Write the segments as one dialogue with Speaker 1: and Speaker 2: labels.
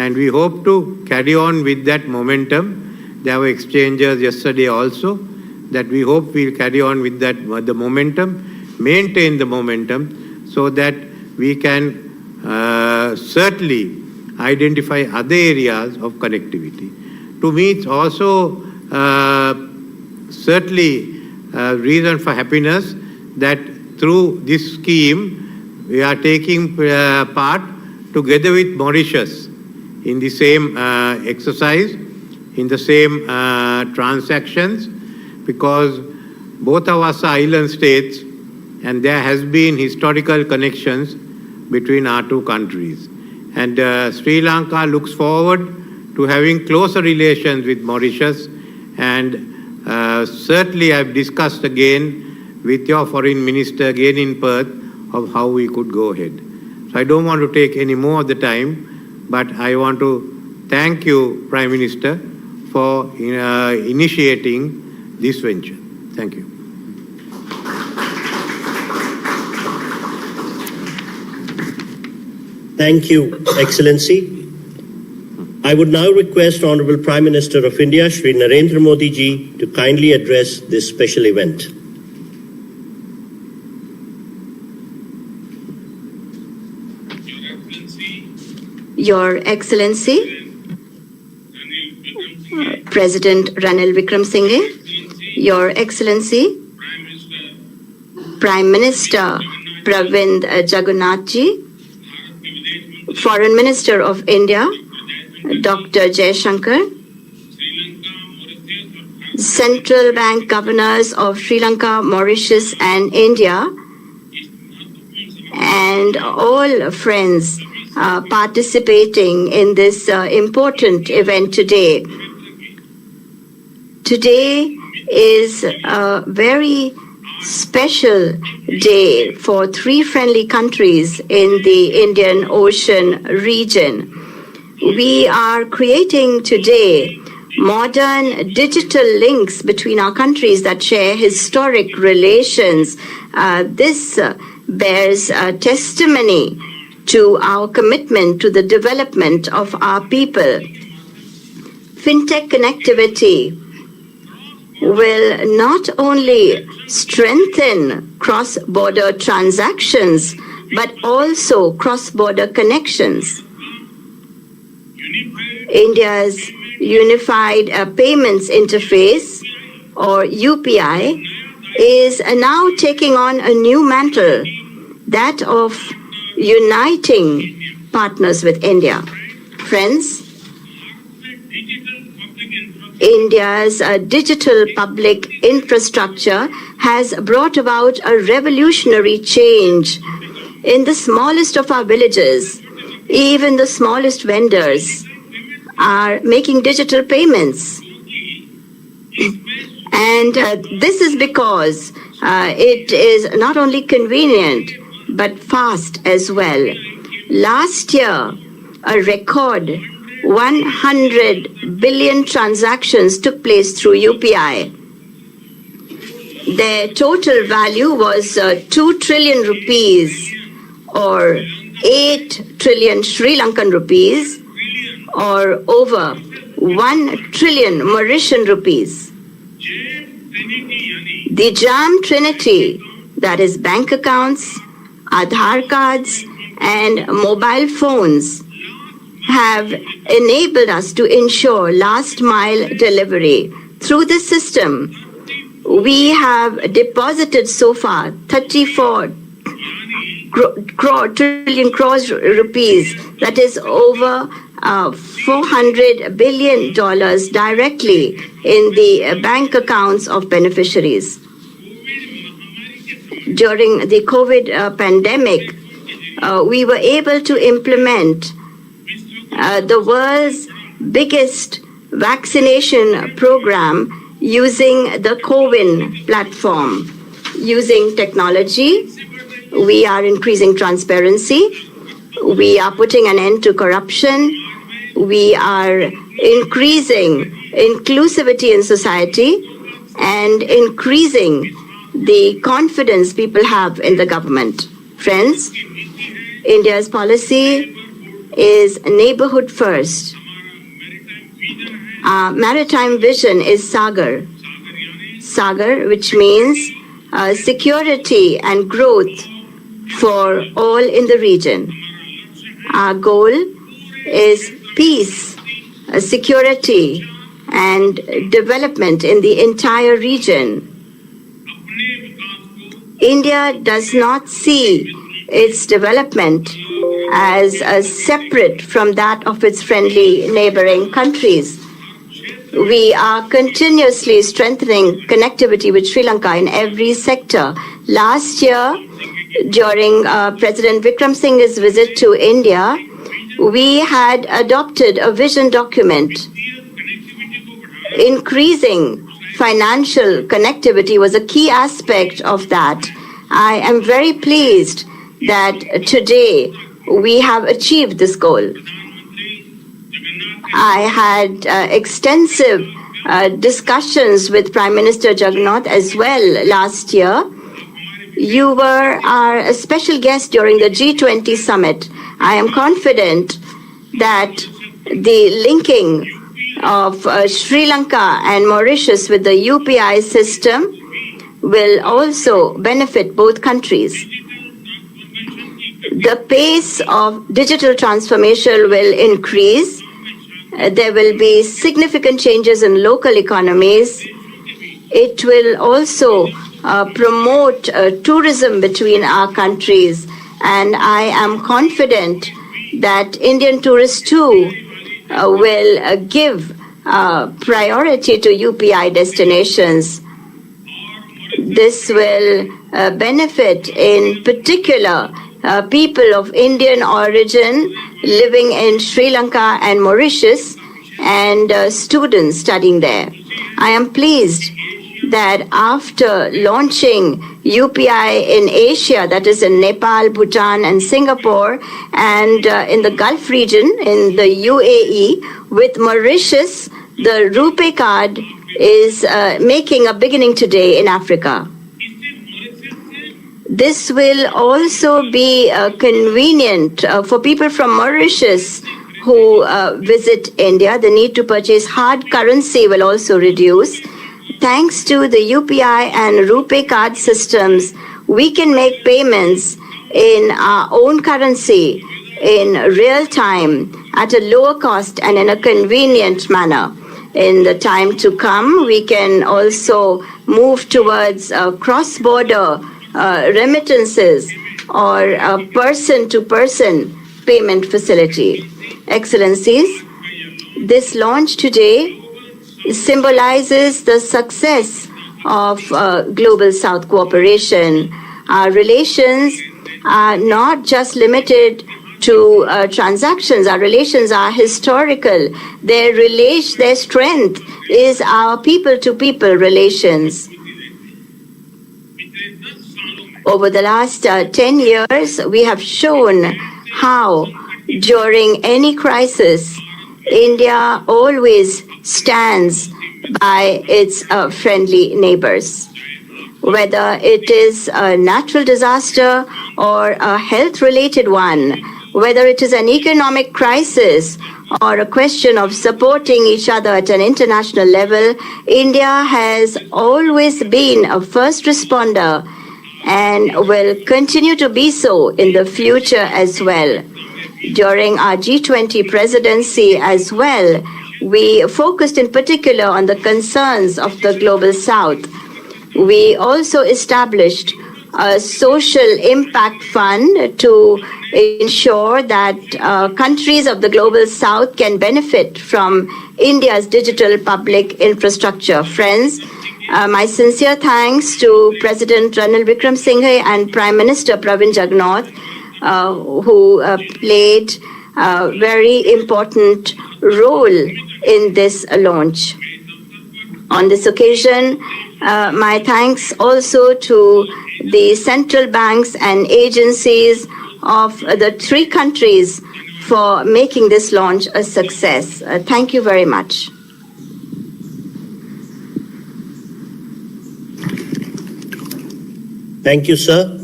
Speaker 1: And we hope to carry on with that momentum. There were exchanges yesterday also that we hope we'll carry on with that the momentum, maintain the momentum so that we can certainly identify other areas of connectivity. To me, it's also certainly a reason for happiness that through this scheme, we are taking part together with Mauritius in the same exercise, in the same transactions, because both of us are island states and there has been historical connections between our two countries. And Sri Lanka looks forward to having closer relations with Mauritius, and certainly I've discussed again with your foreign minister again in Perth of how we could go ahead. So I don't want to take any more of the time, but I want to thank you, Prime Minister, for initiating this venture. Thank you.
Speaker 2: Thank you, Excellency. I would now request Honorable Prime Minister of India, Shri Narendra Modi ji, to kindly address this special event.
Speaker 3: Your Excellency, President Ranil Wickremesinghe, Your Excellency, Prime Minister Pravind Jagannath ji, Foreign Minister of India, Dr. Jaishankar, Central Bank Governors of Sri Lanka, Mauritius and India, and all friends participating in this important event today. Today is a very special day for three friendly countries in the Indian Ocean region. We are creating today modern digital links between our countries that share historic relations. This bears testimony to our commitment to the development of our people. Fintech connectivity will not only strengthen cross-border transactions, but also cross-border connections. India's Unified Payments Interface, or UPI, is now taking on a new mantle, that of uniting partners with India. Friends, India's digital public infrastructure has brought about a revolutionary change. In the smallest of our villages, even the smallest vendors are making digital payments. And this is because it is not only convenient, but fast as well. Last year, a record 100 billion transactions took place through UPI. Their total value was 2 trillion rupees, or 8 trillion Sri Lankan rupees, or over 1 trillion Mauritian rupees. The JAM Trinity, that is bank accounts, Aadhaar cards, and mobile phones, have enabled us to ensure last mile delivery. Through this system, we have deposited so far 34 trillion crores rupees, that is over $400 billion directly in the bank accounts of beneficiaries. During the COVID pandemic, we were able to implement the world's biggest vaccination program using the CoWIN platform. Using technology, we are increasing transparency, we are putting an end to corruption, we are increasing inclusivity in society, and increasing the confidence people have in the government. Friends, India's policy is neighborhood first. Our maritime vision is Sagar. Sagar, which means security and growth for all in the region. Our goal is peace, security, and development in the entire region. India does not see its development as separate from that of its friendly neighboring countries. We are continuously strengthening connectivity with Sri Lanka in every sector. Last year, during President Vikram Singh's visit to India, we had adopted a vision document. Increasing financial connectivity was a key aspect of that. I am very pleased that today we have achieved this goal. I had extensive discussions with Prime Minister Jagannath as well last year. You were our special guest during the G20 summit. I am confident that the linking of Sri Lanka and Mauritius with the UPI system will also benefit both countries. The pace of digital transformation will increase. There will be significant changes in local economies. It will also promote tourism between our countries. And I am confident that Indian tourists too will give priority to UPI destinations. This will benefit in particular people of Indian origin living in Sri Lanka and Mauritius and students studying there. I am pleased that after launching UPI in Asia, that is in Nepal, Bhutan, and Singapore, and in the Gulf region, in the UAE, with Mauritius, the RuPay card is making a beginning today in Africa. This will also be convenient for people from Mauritius who visit India. The need to purchase hard currency will also reduce. Thanks to the UPI and RuPay card systems, we can make payments in our own currency in real time at a lower cost and in a convenient manner. In the time to come, we can also move towards cross-border remittances or person-to-person payment facility. Excellencies, this launch today symbolizes the success of Global South cooperation. Our relations are not just limited to transactions. Our relations are historical. Their strength is our people-to-people relations. Over the last 10 years, we have shown how during any crisis, India always stands by its friendly neighbors. Whether it is a natural disaster or a health-related one, whether it is an economic crisis or a question of supporting each other at an international level, India has always been a first responder and will continue to be so in the future as well. During our G20 presidency as well, we focused in particular on the concerns of the Global South. We also established a social impact fund to ensure that countries of the Global South can benefit from India's digital public infrastructure. Friends, my sincere thanks to President Ranil Wickremesinghe and Prime Minister Pravin Jagannath, who played a very important role in this launch. On this occasion, my thanks also to the central banks and agencies of the three countries for making this launch a success. Thank you very much.
Speaker 2: Thank you, sir.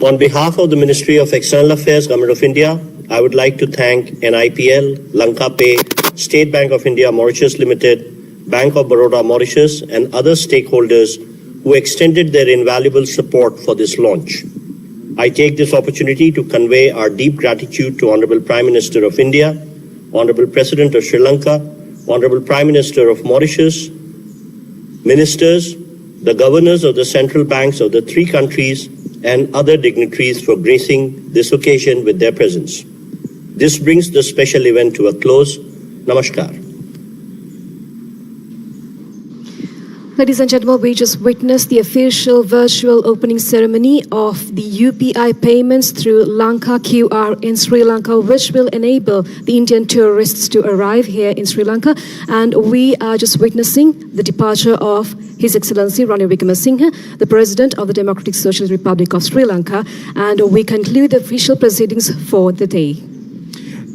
Speaker 2: On behalf of the Ministry of External Affairs, Government of India, I would like to thank NIPL, Lanka Pay, State Bank of India Mauritius Limited, Bank of Baroda Mauritius, and other stakeholders who extended their invaluable support for this launch. I take this opportunity to convey our deep gratitude to Honorable Prime Minister of India, Honorable President of Sri Lanka, Honorable Prime Minister of Mauritius, ministers, the governors of the central banks of the three countries, and other dignitaries for gracing this occasion with their presence. This brings the special event to a close. Namaskar.
Speaker 4: Ladies and gentlemen, we just witnessed the official virtual opening ceremony of the UPI payments through Lanka QR in Sri Lanka, which will enable the Indian tourists to arrive here in Sri Lanka. And we are just witnessing the departure of His Excellency Ranil Wickremesinghe, the President of the Democratic Socialist Republic of Sri Lanka. And we conclude the official proceedings for the day.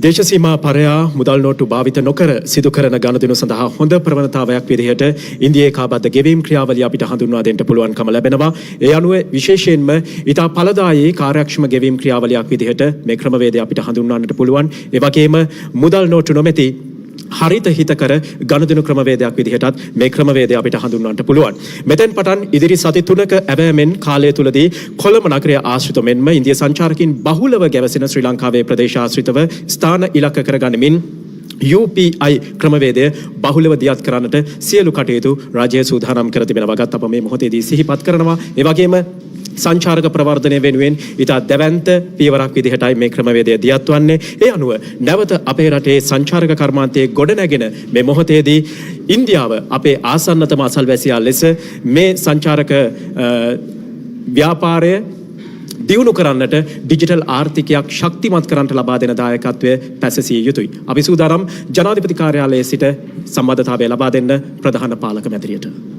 Speaker 5: දේශසීමා පරයා මුදල් නෝට්ටු භාවිත නොකර සිදු කරන ගනුදෙනු සඳහා හොඳ ප්‍රවණතාවයක් විදිහට ඉන්දියාවේ කාබද්ධ ගෙවීම් ක්‍රියාවලිය අපිට හඳුන්වා දෙන්න පුළුවන්කම ලැබෙනවා. ඒ අනුව විශේෂයෙන්ම ඊට පළදායී කාර්යක්ෂම ගෙවීම් ක්‍රියාවලියක් විදිහට මේ ක්‍රමවේදය අපිට හඳුන්වන්නට පුළුවන්. ඒ වගේම මුදල් නෝට්ටු නොමැති හරිත හිතකර ගනුදෙනු ක්‍රමවේදයක් විදිහටත් මේ ක්‍රමවේදය අපිට හඳුන්වන්නට පුළුවන්. මෙතෙන් පටන් ඉදිරි සති 3ක ඇවෑමෙන් කාලය තුලදී කොළඹ නගරය ආශ්‍රිත මෙන්ම ඉන්දියා සංචාරකින් බහුලව ගැවසෙන ශ්‍රී ලංකාවේ ප්‍රදේශ ආශ්‍රිතව ස්ථාන ඉලක්ක කරගනිමින් UPI ක්‍රමවේදය බහුලව දියත් කරන්නට සියලු කටයුතු රාජ්‍ය සූදානම් කර තිබෙන වගත් අප මේ මොහොතේදී සිහිපත් කරනවා. ඒ වගේම සංචාරක ප්‍රවර්ධනය වෙනුවෙන් ඉතා දැවැන්ත පියවරක් විදිහටයි මේ ක්‍රමවේදය දියත් වන්නේ. ඒ අනුව නැවත අපේ රටේ සංචාරක කර්මාන්තයේ ගොඩනැගෙන මේ මොහොතේදී ඉන්දියාව අපේ ආසන්නතම අසල්වැසියා ලෙස මේ සංචාරක ව්‍යාපාරය දියුණු කරන්නට ඩිජිටල් ආර්ථිකයක් ශක්තිමත් කරන්නට ලබා දෙන දායකත්වය පැසසිය යුතුයි. අපි සූදානම් ජනාධිපති කාර්යාලයේ සිට සම්බන්ධතාවය ලබා දෙන්න ප්‍රධාන පාලක මැදිරියට.